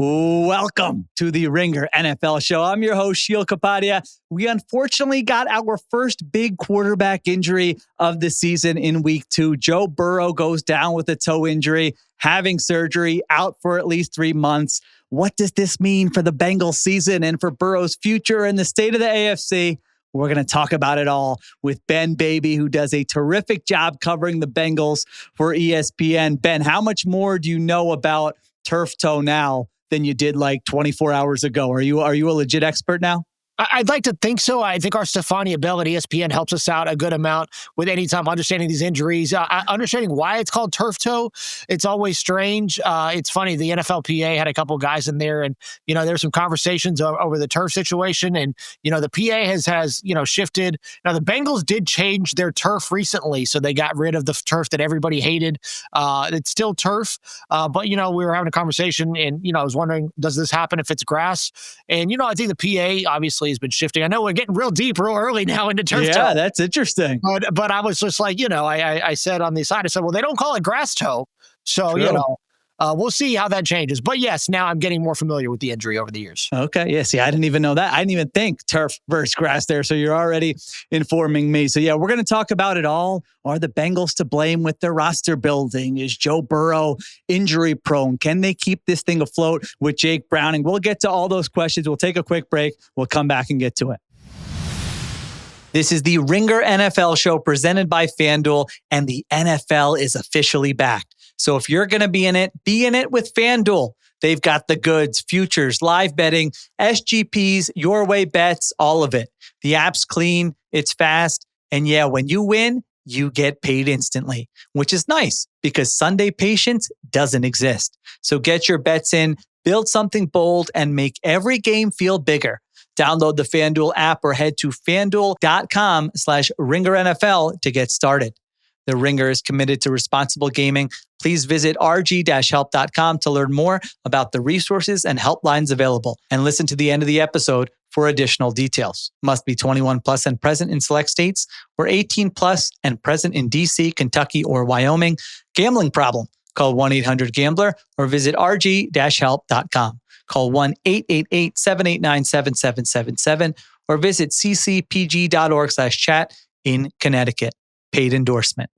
Welcome to the Ringer NFL show. I'm your host, Sheil Kapadia. We unfortunately got our first big quarterback injury of the season in week 2. Joe Burrow goes down with a toe injury, having surgery, out for at least 3 months. What does this mean for the Bengals season and for Burrow's future and the state of the AFC? We're going to talk about it all with Ben Baby, who does a terrific job covering the Bengals for ESPN. Ben, how much more do you know about turf toe now than you did like 24 hours ago? Are you a legit expert now? I'd like to think so. I think our Stefania Bell at ESPN helps us out a good amount with any time understanding these injuries, understanding why it's called turf toe. It's always strange. It's funny. The NFLPA had a couple of guys in there, and there's some conversations over the turf situation, and the PA has shifted. Now the Bengals did change their turf recently, so they got rid of the turf that everybody hated. It's still turf, but we were having a conversation, and I was wondering, does this happen if it's grass? And I think the PA obviously has been shifting. I know we're getting real deep real early now into turf toe. Yeah, that's interesting. But I was just like, I said on the side, I said, well, they don't call it grass toe. So, we'll see how that changes. But yes, now I'm getting more familiar with the injury over the years. Okay. Yeah. See, I didn't even know that. I didn't even think turf versus grass there. So you're already informing me. So yeah, we're going to talk about it all. Are the Bengals to blame with their roster building? Is Joe Burrow injury prone? Can they keep this thing afloat with Jake Browning? We'll get to all those questions. We'll take a quick break. We'll come back and get to it. This is the Ringer NFL show presented by FanDuel, and the NFL is officially back. So if you're going to be in it with FanDuel. They've got the goods, futures, live betting, SGPs, your way bets, all of it. The app's clean, it's fast, and yeah, when you win, you get paid instantly, which is nice because Sunday patience doesn't exist. So get your bets in, build something bold, and make every game feel bigger. Download the FanDuel app or head to FanDuel.com/RingerNFL to get started. The Ringer is committed to responsible gaming. Please visit rg-help.com to learn more about the resources and helplines available, and listen to the end of the episode for additional details. Must be 21 plus and present in select states, or 18 plus and present in DC, Kentucky, or Wyoming. Gambling problem? Call 1-800-GAMBLER or visit rg-help.com. Call 1-888-789-7777 or visit ccpg.org/chat in Connecticut. Paid endorsement.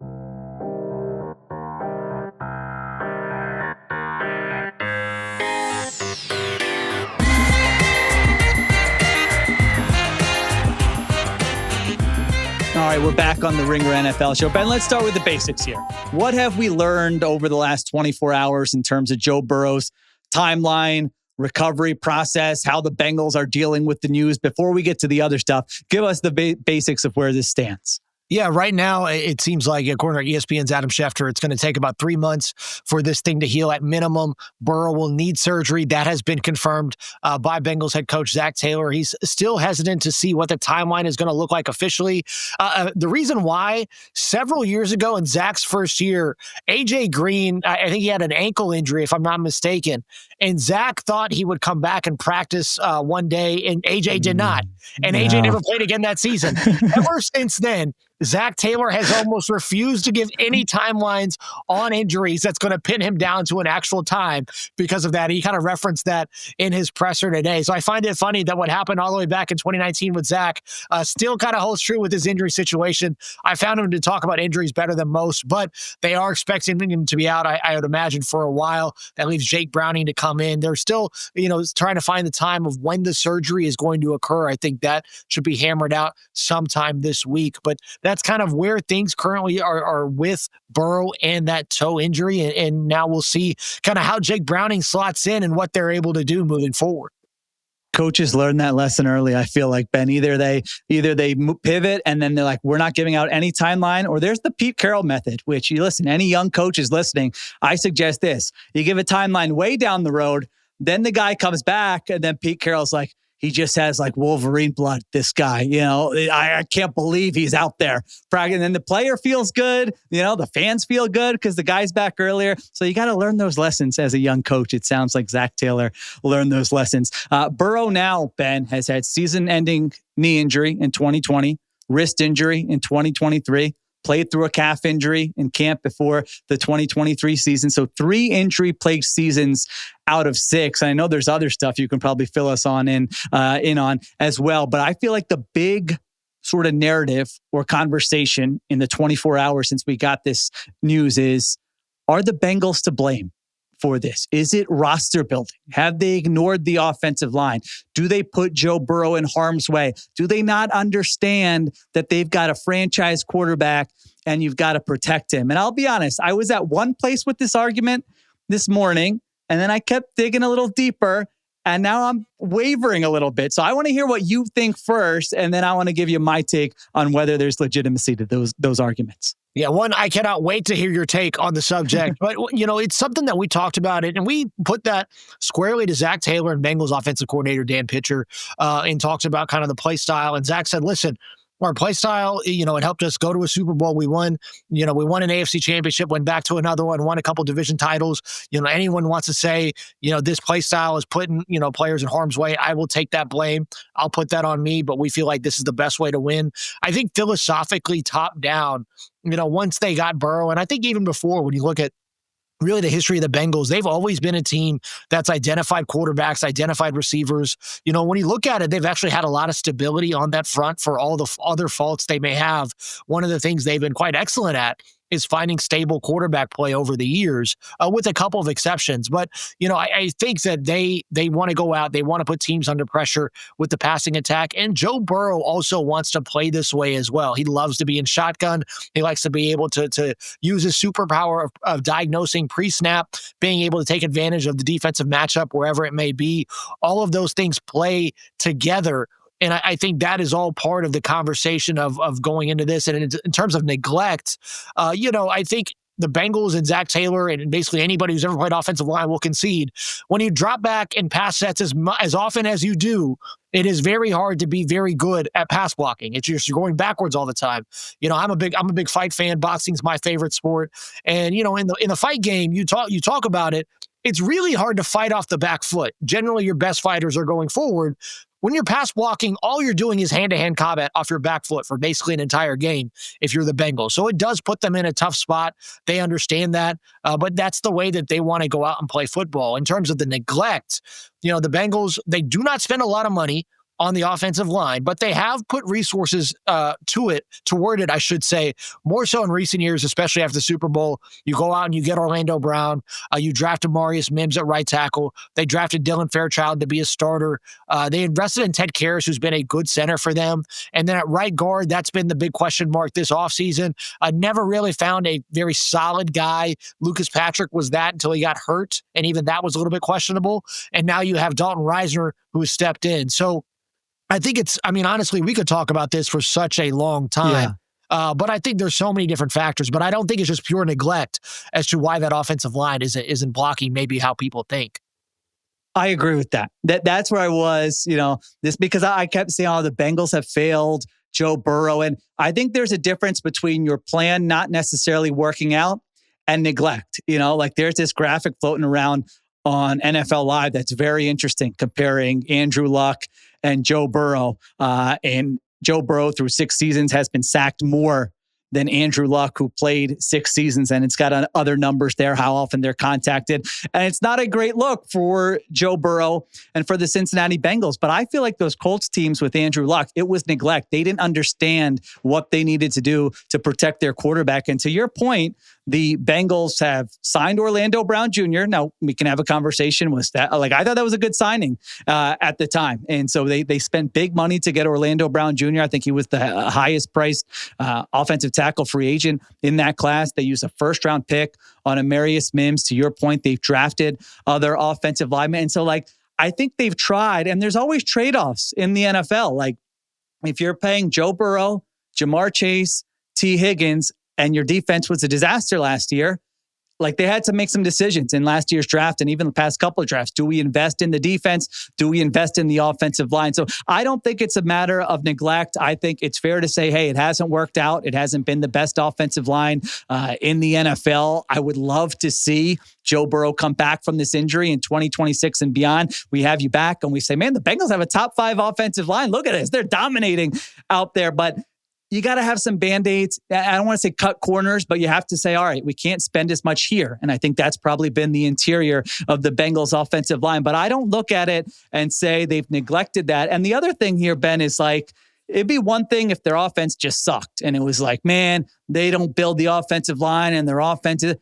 All right, we're back on the Ringer NFL show. Ben, let's start with the basics here. What have we learned over the last 24 hours in terms of Joe Burrow's timeline, recovery process, how the Bengals are dealing with the news? Before we get to the other stuff, give us the basics of where this stands. Yeah, right now, it seems like, according to ESPN's Adam Schefter, it's going to take about 3 months for this thing to heal at minimum. Burrow will need surgery. That has been confirmed by Bengals head coach Zach Taylor. He's still hesitant to see what the timeline is going to look like officially. The reason why, several years ago in Zach's first year, A.J. Green, I think he had an ankle injury, if I'm not mistaken, and Zach thought he would come back and practice one day, and A.J. did not. And A.J. never played again that season. Ever since then, Zach Taylor has almost refused to give any timelines on injuries that's going to pin him down to an actual time because of that. He kind of referenced that in his presser today. So I find it funny that what happened all the way back in 2019 with Zach still kind of holds true with his injury situation. I found him to talk about injuries better than most, but they are expecting him to be out, I would imagine, for a while. That leaves Jake Browning to come in. They're still, trying to find the time of when the surgery is going to occur. I think that should be hammered out sometime this week, but that's kind of where things currently are with Burrow and that toe injury. And now we'll see kind of how Jake Browning slots in and what they're able to do moving forward. Coaches learn that lesson early. I feel like, Ben, either they pivot and then they're like, we're not giving out any timeline, or there's the Pete Carroll method, which you listen, any young coach is listening. I suggest this. You give a timeline way down the road, then the guy comes back and then Pete Carroll's like, he just has like Wolverine blood, this guy. I can't believe he's out there. And then the player feels good. The fans feel good because the guy's back earlier. So you got to learn those lessons as a young coach. It sounds like Zach Taylor learned those lessons. Burrow now, Ben, has had season-ending knee injury in 2020, wrist injury in 2023, played through a calf injury in camp before the 2023 season. So 3 injury-plagued seasons out of 6. I know there's other stuff you can probably fill us in on as well. But I feel like the big sort of narrative or conversation in the 24 hours since we got this news is, are the Bengals to blame for this? Is it roster building? Have they ignored the offensive line? Do they put Joe Burrow in harm's way? Do they not understand that they've got a franchise quarterback and you've got to protect him? And I'll be honest, I was at one place with this argument this morning, and then I kept digging a little deeper, and now I'm wavering a little bit. So I want to hear what you think first, and then I want to give you my take on whether there's legitimacy to those arguments. Yeah, one, I cannot wait to hear your take on the subject. But, it's something that we talked about it, and we put that squarely to Zach Taylor and Bengals offensive coordinator Dan Pitcher, and talked about kind of the play style. And Zach said, listen, our play style, it helped us go to a Super Bowl. We won, we won an AFC championship, went back to another one, won a couple division titles. Anyone wants to say, this play style is putting, players in harm's way, I will take that blame. I'll put that on me, but we feel like this is the best way to win. I think philosophically, top down, once they got Burrow, and I think even before, when you look at really the history of the Bengals, they've always been a team that's identified quarterbacks, identified receivers. When you look at it, they've actually had a lot of stability on that front for all the other faults they may have. One of the things they've been quite excellent at is finding stable quarterback play over the years, with a couple of exceptions. But, I think that they want to go out, they want to put teams under pressure with the passing attack. And Joe Burrow also wants to play this way as well. He loves to be in shotgun. He likes to be able to use his superpower of diagnosing pre-snap, being able to take advantage of the defensive matchup wherever it may be. All of those things play together. And I think that is all part of the conversation of going into this. And in terms of neglect, I think the Bengals and Zach Taylor and basically anybody who's ever played offensive line will concede. When you drop back in pass sets as often as you do, it is very hard to be very good at pass blocking. It's just you're going backwards all the time. I'm a big fight fan. Boxing's my favorite sport. And in the fight game, you talk about it. It's really hard to fight off the back foot. Generally, your best fighters are going forward. When you're pass blocking, all you're doing is hand-to-hand combat off your back foot for basically an entire game if you're the Bengals. So it does put them in a tough spot. They understand that, but that's the way that they want to go out and play football. In terms of the neglect, the Bengals, they do not spend a lot of money on the offensive line, but they have put resources toward it, I should say, more so in recent years, especially after the Super Bowl. You go out and you get Orlando Brown. You draft Amarius Mims at right tackle. They drafted Dylan Fairchild to be a starter. They invested in Ted Karras, who's been a good center for them. And then at right guard, that's been the big question mark this offseason. Never really found a very solid guy. Lucas Patrick was that until he got hurt, and even that was a little bit questionable. And now you have Dalton Reisner, who has stepped in. So I think honestly, we could talk about this for such a long time. Yeah. But I think there's so many different factors. But I don't think it's just pure neglect as to why that offensive line isn't blocking maybe how people think. I agree with that. That's where I was, this because I kept saying, the Bengals have failed Joe Burrow. And I think there's a difference between your plan not necessarily working out and neglect. There's this graphic floating around on NFL Live that's very interesting, comparing Andrew Luck and Joe Burrow. And Joe Burrow through 6 seasons has been sacked more than Andrew Luck, who played 6 seasons, and it's got other numbers there, how often they're contacted. And it's not a great look for Joe Burrow and for the Cincinnati Bengals. But I feel like those Colts teams with Andrew Luck, it was neglect. They didn't understand what they needed to do to protect their quarterback. And to your point, the Bengals have signed Orlando Brown Jr. Now, we can have a conversation with that. I thought that was a good signing at the time. And so they spent big money to get Orlando Brown Jr. I think he was the highest priced offensive tackle free agent in that class. They used a first-round pick on Amarius Mims. To your point, they've drafted other offensive linemen. And so, I think they've tried, and there's always trade-offs in the NFL. If you're paying Joe Burrow, Jamar Chase, T. Higgins, and your defense was a disaster last year, they had to make some decisions in last year's draft and even the past couple of drafts. Do we invest in the defense? Do we invest in the offensive line? So I don't think it's a matter of neglect. I think it's fair to say, hey, it hasn't worked out. It hasn't been the best offensive line in the NFL. I would love to see Joe Burrow come back from this injury in 2026 and beyond. We have you back and we say, man, the Bengals have a top 5 offensive line. Look at this. They're dominating out there. But you got to have some Band-Aids. I don't want to say cut corners, but you have to say, all right, we can't spend as much here. And I think that's probably been the interior of the Bengals offensive line. But I don't look at it and say they've neglected that. And the other thing here, Ben, is like, it'd be one thing if their offense just sucked. And it was like, man, they don't build the offensive line and their offense is...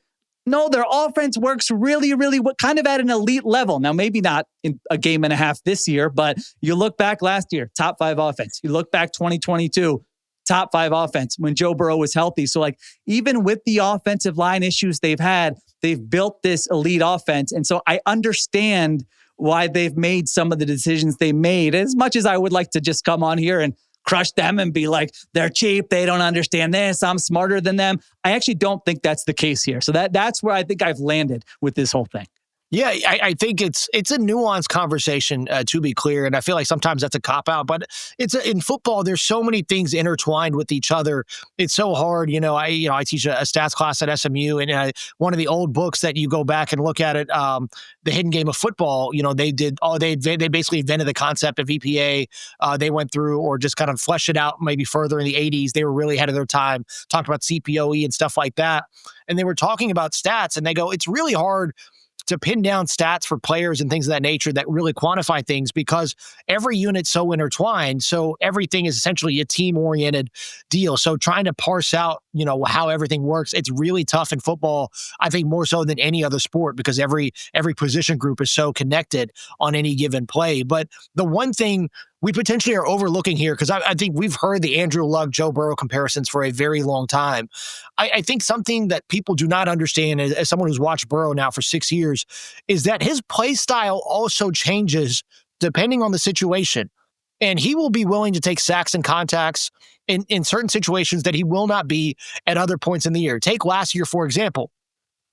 No, their offense works really, really kind of at an elite level. Now, maybe not in a game and a half this year, but you look back last year, top 5 offense. You look back 2022, top 5 offense when Joe Burrow was healthy. So like even with the offensive line issues they've had, they've built this elite offense. And so I understand why they've made some of the decisions they made, as much as I would like to just come on here and crush them and be like, they're cheap, they don't understand this, I'm smarter than them. I actually don't think that's the case here. So that's where I think I've landed with this whole thing. Yeah, I think it's a nuanced conversation, to be clear, and I feel like sometimes that's a cop-out, but in football, there's so many things intertwined with each other. It's so hard. I teach a stats class at SMU, and one of the old books that you go back and look at it, The Hidden Game of Football, they basically invented the concept of EPA. They went through or just kind of fleshed it out maybe further in the 80s. They were really ahead of their time, talked about CPOE and stuff like that, and they were talking about stats, and they go, it's really hard to pin down stats for players and things of that nature that really quantify things because every unit's so intertwined. So everything is essentially a team-oriented deal. So trying to parse out, how everything works, it's really tough in football, I think more so than any other sport because every position group is so connected on any given play. But the one thing we potentially are overlooking here, because I think we've heard the Andrew Luck, Joe Burrow comparisons for a very long time. I think something that people do not understand, as someone who's watched Burrow now for 6 years, is that his play style also changes depending on the situation. And he will be willing to take sacks and contacts in certain situations that he will not be at other points in the year. Take last year, for example.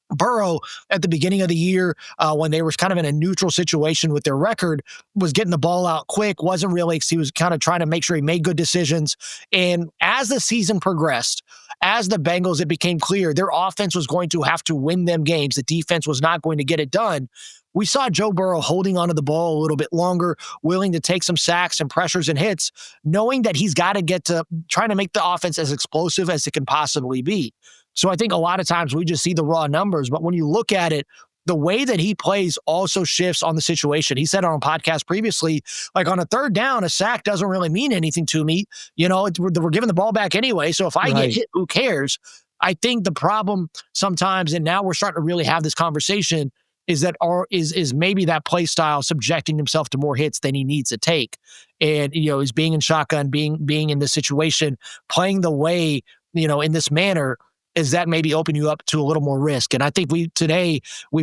Burrow, at the beginning of the year, when they were kind of in a neutral situation with their record, was getting the ball out quick, he was kind of trying to make sure he made good decisions. And as the season progressed, as the Bengals, it became clear their offense was going to have to win them games. The defense was not going to get it done. We saw Joe Burrow holding onto the ball a little bit longer, willing to take some sacks and pressures and hits, knowing that he's got to get to trying to make the offense as explosive as it can possibly be. So I think a lot of times we just see the raw numbers, but when you look at it, the way that he plays also shifts on the situation. He said on a podcast previously, like on a third down, a sack doesn't really mean anything to me. We're giving the ball back anyway. So if I get hit, who cares? I think the problem sometimes, and now we're starting to really have this conversation, is that is maybe that play style subjecting himself to more hits than he needs to take. And, is being in shotgun, being in this situation, playing the way, in this manner, is that maybe open you up to a little more risk. And I think we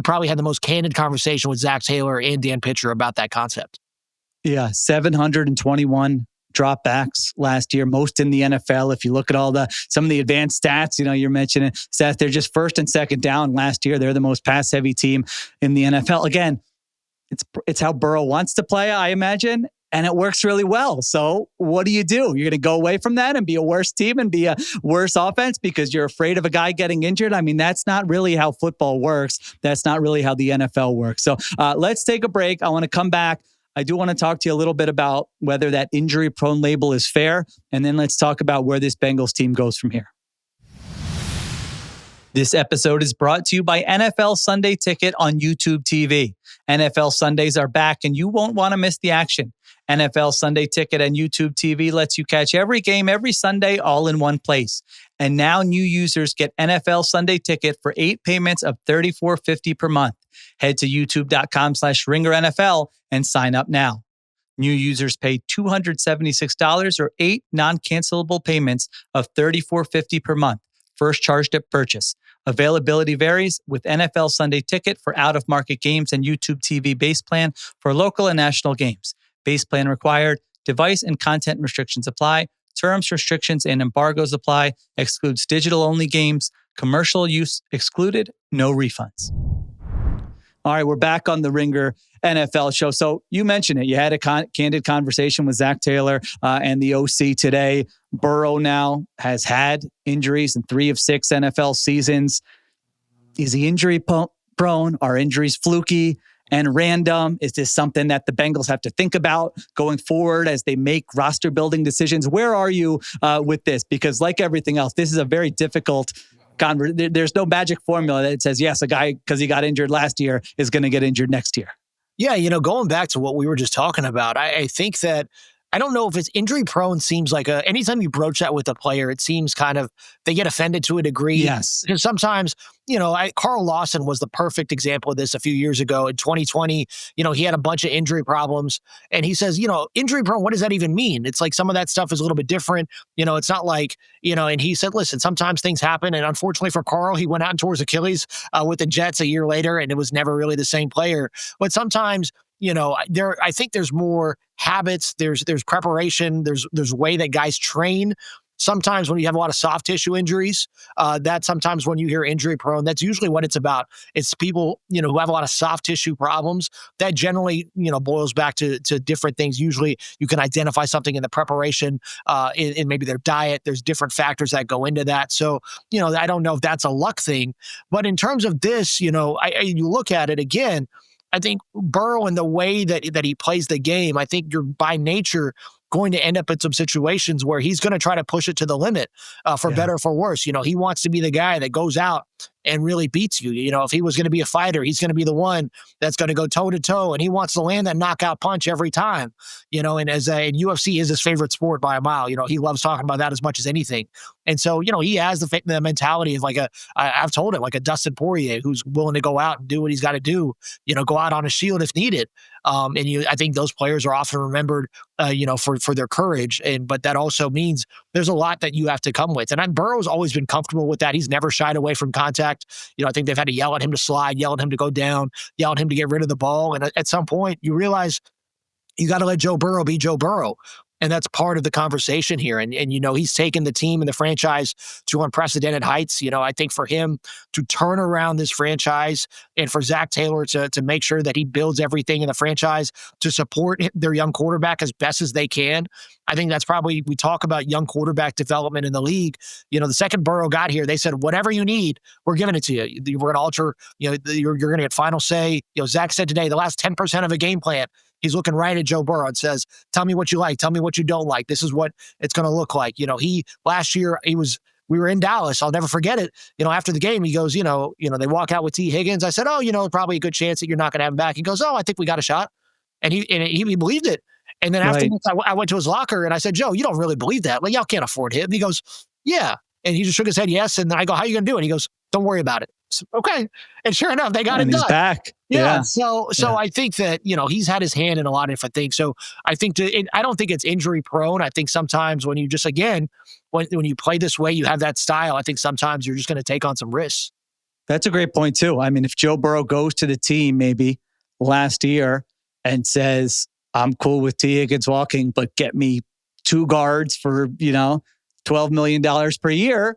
probably had the most candid conversation with Zach Taylor and Dan Pitcher about that concept. Yeah, 721 dropbacks last year, most in the NFL. If you look at some of the advanced stats, you're mentioning stats, they're just first and second down last year. They're the most pass heavy team in the NFL. Again, it's how Burrow wants to play, I imagine. And it works really well. So what do? You're going to go away from that and be a worse team and be a worse offense because you're afraid of a guy getting injured? I mean, that's not really how football works. That's not really how the NFL works. So let's take a break. I want to come back. I do want to talk to you a little bit about whether that injury-prone label is fair. And then let's talk about where this Bengals team goes from here. This episode is brought to you by NFL Sunday Ticket on YouTube TV. NFL Sundays are back and you won't want to miss the action. NFL Sunday Ticket on YouTube TV lets you catch every game every Sunday all in one place. And now new users get NFL Sunday Ticket for 8 payments of $34.50 per month. Head to youtube.com/RingerNFL and sign up now. New users pay $276 or 8 non-cancelable payments of $34.50 per month. First charged at purchase. Availability varies with NFL Sunday Ticket for out-of-market games and YouTube TV base plan for local and national games. Base plan required. Device and content restrictions apply. Terms, restrictions, and embargoes apply. Excludes digital-only games. Commercial use excluded. No refunds. All right, we're back on the Ringer NFL show. So you mentioned it. You had a candid conversation with Zach Taylor and the OC today. Burrow now has had injuries in 3 of 6 NFL seasons. Is he injury prone? Are injuries fluky? and random? Is this something that the Bengals have to think about going forward as they make roster building decisions? Where are you with this? Because like everything else, this is a very difficult there's no magic formula that says, yes, a guy, because he got injured last year, is going to get injured next year. Yeah, going back to what we were just talking about, I think that I don't know if it's injury prone. Seems like anytime you broach that with a player, it seems kind of they get offended to a degree. Yes. Because sometimes, Carl Lawson was the perfect example of this a few years ago in 2020. He had a bunch of injury problems, and he says, injury prone, what does that even mean? It's like some of that stuff is a little bit different. It's not like, and he said, listen, sometimes things happen. And unfortunately for Carl, he went out and tore his Achilles with the Jets a year later, and it was never really the same player. But sometimes, I think there's more habits, there's preparation, there's way that guys train. Sometimes when you have a lot of soft tissue injuries, that sometimes when you hear injury prone, that's usually what it's about. It's people, who have a lot of soft tissue problems. That generally, boils back to different things. Usually you can identify something in the preparation, in maybe their diet. There's different factors that go into that. So, I don't know if that's a luck thing. But in terms of this, you look at it again, I think Burrow and the way that he plays the game, I think you're by nature going to end up in some situations where he's going to try to push it to the limit for better or for worse. He wants to be the guy that goes out and really beats you. If he was going to be a fighter, he's going to be the one that's going to go toe to toe, and he wants to land that knockout punch every time. And and UFC is his favorite sport by a mile. He loves talking about that as much as anything. And so, he has the mentality of I've told him, like a Dustin Poirier, who's willing to go out and do what he's got to do, go out on a shield if needed. I think those players are often remembered, for their courage. But that also means there's a lot that you have to come with. And Burrow's always been comfortable with that. He's never shied away from contact. I think they've had to yell at him to slide, yell at him to go down, yell at him to get rid of the ball. And at some point you realize you got to let Joe Burrow be Joe Burrow. And that's part of the conversation here. And he's taken the team and the franchise to unprecedented heights. I think for him to turn around this franchise and for Zach Taylor to make sure that he builds everything in the franchise to support their young quarterback as best as they can. I think that's probably, we talk about young quarterback development in the league. The second Burrow got here, they said, whatever you need, we're giving it to you. We're going to alter, you're going to get final say. Zach said today, the last 10% of a game plan, he's looking right at Joe Burrow and says, tell me what you like. Tell me what you don't like. This is what it's going to look like. Last year we were in Dallas. I'll never forget it. After the game, he goes, they walk out with T. Higgins. I said, probably a good chance that you're not going to have him back. He goes, I think we got a shot. And he believed it. And then after this, I went to his locker and I said, Joe, you don't really believe that. Y'all can't afford him. And he goes, yeah. And he just shook his head, yes. And I go, how are you going to do it? And he goes, don't worry about it. So, okay. And sure enough, they got it done. He's back. Yeah. So I think that, he's had his hand in a lot of different things. So I think I don't think it's injury prone. I think sometimes when you just, again, when you play this way, you have that style. I think sometimes you're just going to take on some risks. That's a great point too. I mean, if Joe Burrow goes to the team maybe last year and says, I'm cool with T. Higgins walking, but get me 2 guards for, $12 million per year,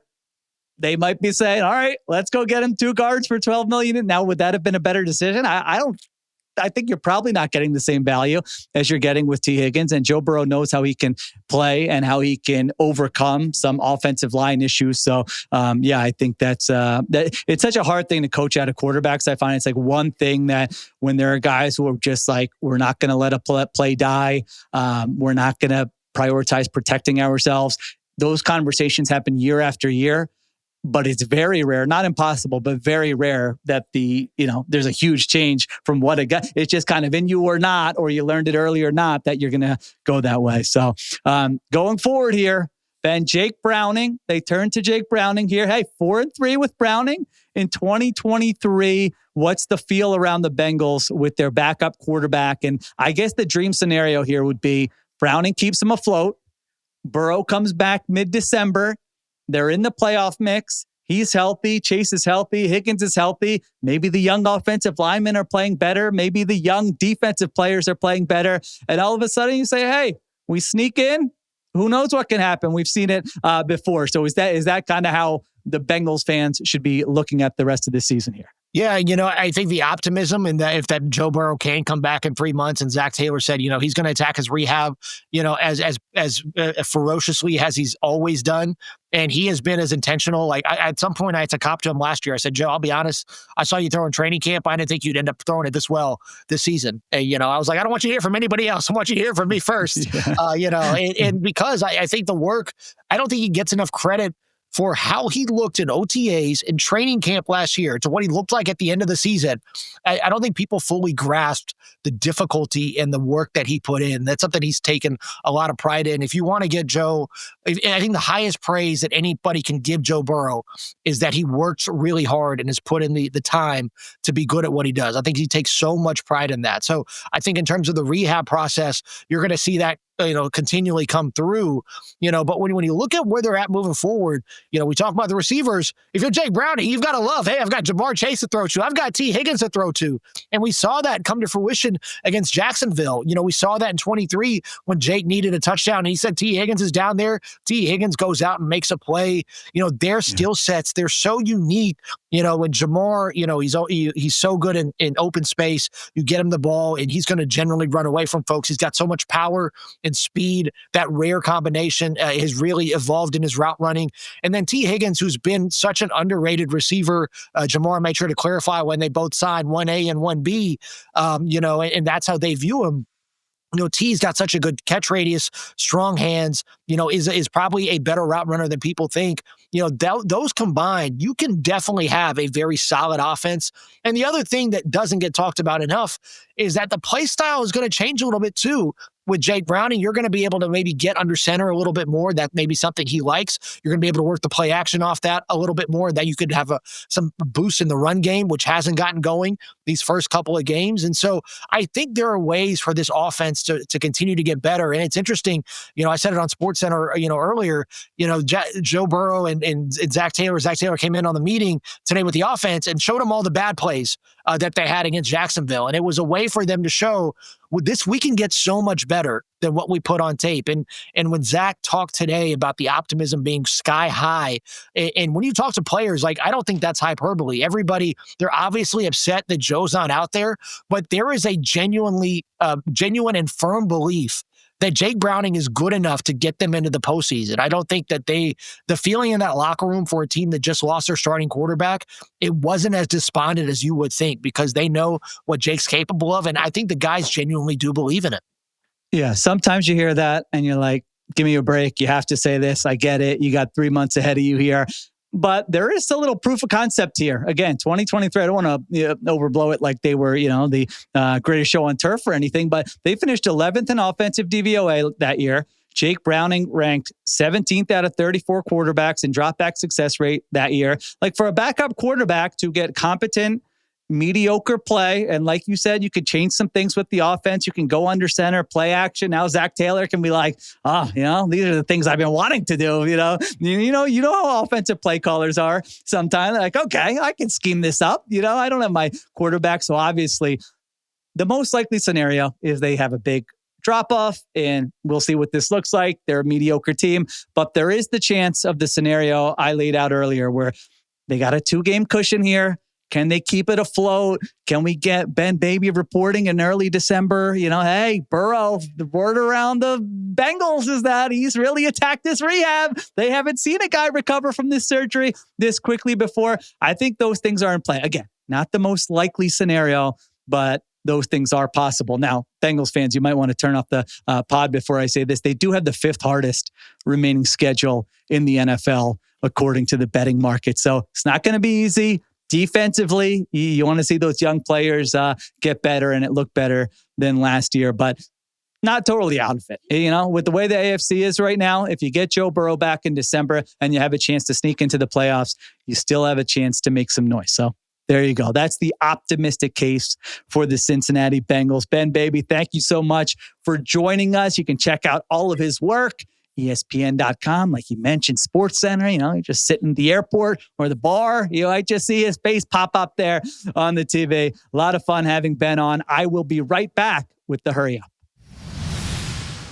they might be saying, all right, let's go get him 2 guards for $12 million. Now, would that have been a better decision? I think you're probably not getting the same value as you're getting with T. Higgins. And Joe Burrow knows how he can play and how he can overcome some offensive line issues. So, I think that it's such a hard thing to coach out of quarterbacks. I find it's like one thing that when there are guys who are just like, we're not going to let a play die. We're not going to prioritize protecting ourselves. Those conversations happen year after year. But it's very rare, not impossible, but very rare that there's a huge change from what a guy, it's just kind of in you or not, or you learned it early or not, that you're going to go that way. So going forward here, Ben, Jake Browning, they turn to Jake Browning here. Hey, 4-3 with Browning in 2023. What's the feel around the Bengals with their backup quarterback? And I guess the dream scenario here would be Browning keeps them afloat. Burrow comes back mid-December. They're in the playoff mix. He's healthy. Chase is healthy. Higgins is healthy. Maybe the young offensive linemen are playing better. Maybe the young defensive players are playing better. And all of a sudden you say, hey, we sneak in. Who knows what can happen? We've seen it before. So is that kind of how the Bengals fans should be looking at the rest of this season here? Yeah, I think the optimism and that if that Joe Burrow can come back in 3 months, and Zach Taylor said, he's going to attack his rehab, as ferociously as he's always done, and he has been as intentional. Like at some point, I had to cop to him last year. I said, Joe, I'll be honest, I saw you throwing training camp. I didn't think you'd end up throwing it this well this season. And, I was like, I don't want you to hear from anybody else. I want you to hear from me first. And because I think the work, I don't think he gets enough credit for how he looked in OTAs and training camp last year to what he looked like at the end of the season. I don't think people fully grasped the difficulty and the work that he put in. That's something he's taken a lot of pride in. If you want to get Joe, I think the highest praise that anybody can give Joe Burrow is that he works really hard and has put in the time to be good at what he does. I think he takes so much pride in that. So I think in terms of the rehab process, you're going to see that continually come through, but when you look at where they're at moving forward, we talk about the receivers. If you're Jake Browning, you've got to love, hey, I've got Jamar Chase to throw to. I've got T. Higgins to throw to. And we saw that come to fruition against Jacksonville. We saw that in 23 when Jake needed a touchdown and he said T. Higgins is down there. T. Higgins goes out and makes a play. Their skill sets, they're so unique. When Jamar, he's so good in open space. You get him the ball and he's going to generally run away from folks. He's got so much power and speed. That rare combination has really evolved in his route running. And then T. Higgins, who's been such an underrated receiver, Jamar made sure to clarify when they both signed 1A and 1B, and that's how they view him. T's got such a good catch radius, strong hands, is probably a better route runner than people think. Those combined, you can definitely have a very solid offense. And the other thing that doesn't get talked about enough is that the play style is going to change a little bit too. With Jake Browning, you're going to be able to maybe get under center a little bit more. That may be something he likes. You're going to be able to work the play action off that a little bit more. That you could have some boost in the run game, which hasn't gotten going these first couple of games. And so I think there are ways for this offense to continue to get better. And it's interesting, I said it on SportsCenter, earlier, Joe Burrow and Zach Taylor. Zach Taylor came in on the meeting today with the offense and showed them all the bad plays that they had against Jacksonville. And it was a way for them to show, with this, we can get so much better than what we put on tape. And when Zach talked today about the optimism being sky high, and when you talk to players, I don't think that's hyperbole. Everybody, they're obviously upset that Joe's not out there, but there is a genuine and firm belief that Jake Browning is good enough to get them into the postseason. I don't think that the feeling in that locker room for a team that just lost their starting quarterback, it wasn't as despondent as you would think because they know what Jake's capable of. And I think the guys genuinely do believe in it. Yeah. Sometimes you hear that and you're like, give me a break. You have to say this. I get it. You got 3 months ahead of you here. But there is a little proof of concept here. Again, 2023, I don't want to overblow it like they were, the greatest show on turf or anything, but they finished 11th in offensive DVOA that year. Jake Browning ranked 17th out of 34 quarterbacks in dropback success rate that year. Like for a backup quarterback to get competent, mediocre play, and like you said, you could change some things with the offense. You can go under center, play action. Now Zach Taylor can be like, these are the things I've been wanting to do. You know how offensive play callers are sometimes. Like, okay, I can scheme this up. I don't have my quarterback, so obviously the most likely scenario is they have a big drop off, and we'll see what this looks like. They're a mediocre team, but there is the chance of the scenario I laid out earlier where they got a 2-game cushion here. Can they keep it afloat? Can we get Ben Baby reporting in early December? Hey, Burrow, the word around the Bengals is that he's really attacked this rehab. They haven't seen a guy recover from this surgery this quickly before. I think those things are in play. Again, not the most likely scenario, but those things are possible. Now, Bengals fans, you might want to turn off the pod before I say this. They do have the 5th hardest remaining schedule in the NFL, according to the betting market. So it's not going to be easy. Defensively, you want to see those young players get better and it looked better than last year, but not totally out of it. With the way the AFC is right now, if you get Joe Burrow back in December and you have a chance to sneak into the playoffs, you still have a chance to make some noise. So there you go. That's the optimistic case for the Cincinnati Bengals. Ben Baby, thank you so much for joining us. You can check out all of his work. ESPN.com, like you mentioned, SportsCenter, you're just sitting at the airport or the bar, I just see his face pop up there on the TV. A lot of fun having Ben on. I will be right back with the Hurry Up.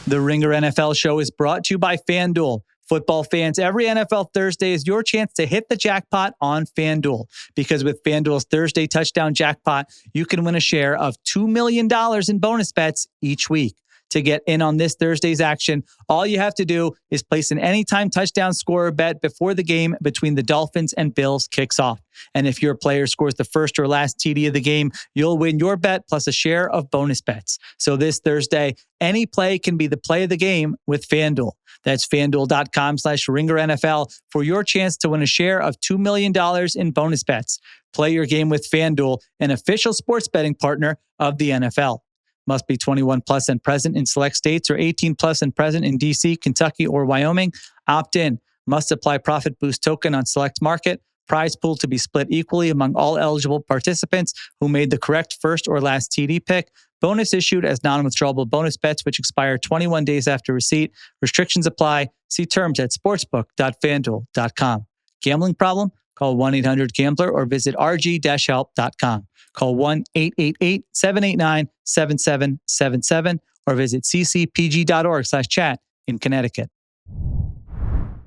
The Ringer NFL show is brought to you by FanDuel. Football fans, every NFL Thursday is your chance to hit the jackpot on FanDuel. Because with FanDuel's Thursday touchdown jackpot, you can win a share of $2 million in bonus bets each week. To get in on this Thursday's action, all you have to do is place an anytime touchdown scorer bet before the game between the Dolphins and Bills kicks off. And if your player scores the first or last TD of the game, you'll win your bet plus a share of bonus bets. So this Thursday, any play can be the play of the game with FanDuel. That's FanDuel.com/RingerNFL for your chance to win a share of $2 million in bonus bets. Play your game with FanDuel, an official sports betting partner of the NFL. Must be 21 plus and present in select states or 18 plus and present in DC, Kentucky, or Wyoming. Opt in. Must apply profit boost token on select market. Prize pool to be split equally among all eligible participants who made the correct first or last TD pick. Bonus issued as non-withdrawable bonus bets, which expire 21 days after receipt. Restrictions apply. See terms at sportsbook.fanduel.com. Gambling problem? Call 1-800-GAMBLER or visit rg-help.com. Call 1-888-789-7777 or visit ccpg.org/chat in Connecticut.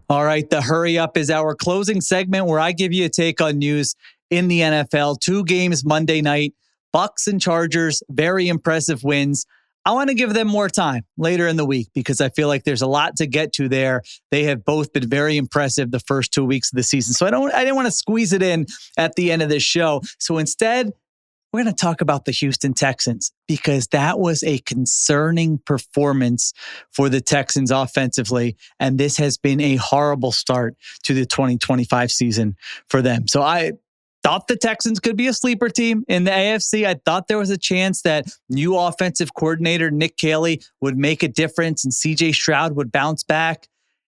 All right, the Hurry Up is our closing segment where I give you a take on news in the NFL. 2 games Monday night, Bucs and Chargers, very impressive wins. I want to give them more time later in the week because I feel like there's a lot to get to there. They have both been very impressive the first 2 weeks of the season. So I didn't want to squeeze it in at the end of this show. So instead, we're going to talk about the Houston Texans because that was a concerning performance for the Texans offensively. And this has been a horrible start to the 2025 season for them. So I thought the Texans could be a sleeper team in the AFC. I thought there was a chance that new offensive coordinator Nick Caley would make a difference and CJ Stroud would bounce back.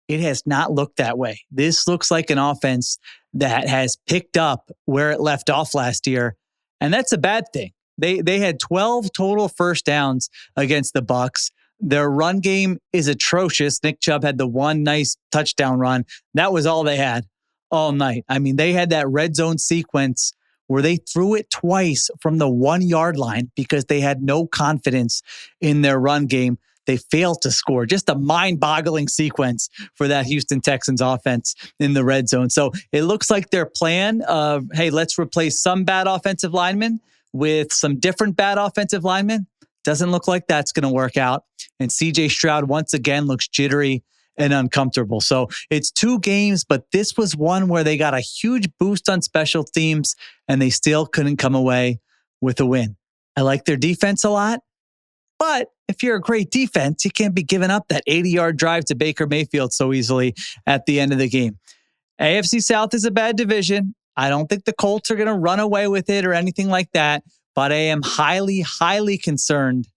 It has not looked that way. This looks like an offense that has picked up where it left off last year. And that's a bad thing. They had 12 total first downs against the Bucs. Their run game is atrocious. Nick Chubb had the one nice touchdown run. That was all they had all night. I mean, they had that red zone sequence where they threw it twice from the 1 yard line because they had no confidence in their run game. They failed to score. Just a mind-boggling sequence for that Houston Texans offense in the red zone. So it looks like their plan of, hey, let's replace some bad offensive linemen with some different bad offensive linemen. Doesn't look like that's going to work out. And CJ Stroud once again looks jittery and uncomfortable. So it's 2 games, but this was one where they got a huge boost on special teams and they still couldn't come away with a win. I like their defense a lot. But if you're a great defense, you can't be giving up that 80-yard drive to Baker Mayfield so easily at the end of the game. AFC South is a bad division. I don't think the Colts are going to run away with it or anything like that. But I am highly, highly concerned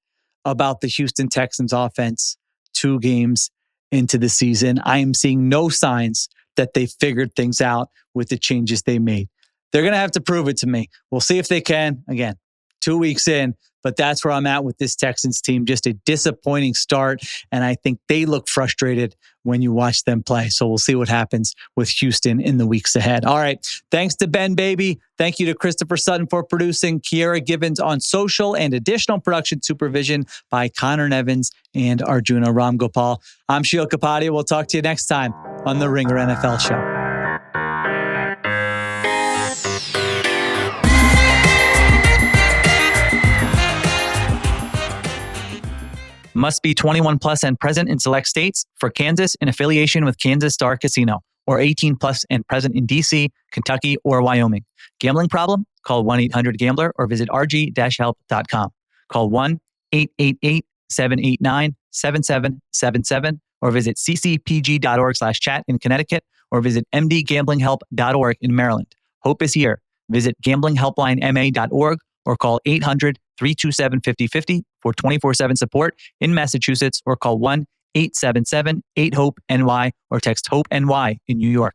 about the Houston Texans offense 2 games into the season. I am seeing no signs that they figured things out with the changes they made. They're going to have to prove it to me. We'll see if they can. Again, 2 weeks in. But that's where I'm at with this Texans team. Just a disappointing start. And I think they look frustrated when you watch them play. So we'll see what happens with Houston in the weeks ahead. All right. Thanks to Ben Baby. Thank you to Christopher Sutton for producing. Kiera Givens on social and additional production supervision by Conor Nevins and Arjuna Ramgopowell. I'm Sheil Kapadia. We'll talk to you next time on the Ringer NFL Show. Must be 21 plus and present in select states. For Kansas, in affiliation with Kansas Star Casino, or 18 plus and present in DC, Kentucky, or Wyoming. Gambling problem? Call 1-800-GAMBLER or visit rg-help.com. Call 1-888-789-7777 or visit ccpg.org/chat in Connecticut or visit mdgamblinghelp.org in Maryland. Hope is here. Visit gamblinghelplinema.org or call 800-327-5050 for 24/7 support in Massachusetts or call 1-877-8-HOPE-NY or text HOPE-NY in New York.